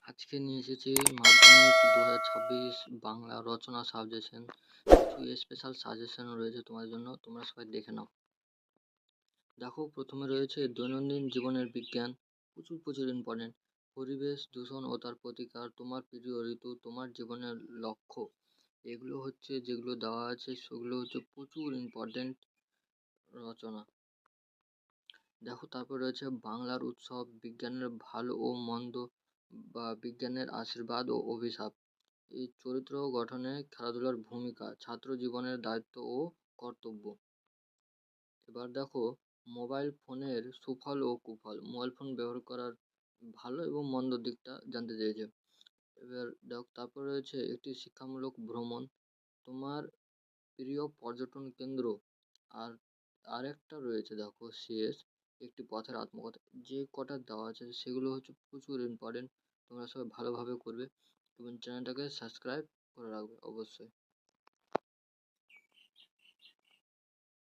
আজকে নিয়ে এসেছি মাধ্যমিক 2026 বাংলা রচনা সাজেশন। কিছু স্পেশাল সাজেশন রয়েছে তোমাদের জন্য, তোমরা সবাই দেখে নাও। দেখো, প্রথমে রয়েছে দৈনন্দিন জীবনের বিজ্ঞান, প্রচুর ইম্পর্টেন্ট। পরিবেশ দূষণ ও তার প্রতিকার, তোমার প্রিয় ঋতু, তোমার জীবনের লক্ষ্য। এগুলো হচ্ছে যেগুলো দেওয়া আছে, সেগুলো হচ্ছে প্রচুর ইম্পর্টেন্ট রচনা। দেখো, তারপর রয়েছে বাংলার উৎসব, বিজ্ঞানের ভালো ও মন্দ বা বিজ্ঞানের আশীর্বাদ ও অভিশাপ। এই চরিত্র গঠনে খেলাধুলার ভূমিকা, ছাত্র জীবনের দায়িত্ব ও কর্তব্য। এবার দেখো, মোবাইল ফোনের সুফল ও কুফল, মোবাইল ফোন ব্যবহার করার ভালো এবং মন্দ দিকটা জানতে চেয়েছে। এবার দেখো, তারপর রয়েছে একটি শিক্ষামূলক ভ্রমণ, তোমার প্রিয় পর্যটন কেন্দ্র। আর আরেকটা রয়েছে দেখো, শেষ একটি পথের আত্মকথা। যে কটা দেওয়া আছে সেগুলো হচ্ছে প্রচুর ইম্পর্টেন্ট, তোমরা সবাই ভালোভাবে করবে এবং চ্যানেলটাকে সাবস্ক্রাইব করে রাখবে অবশ্যই।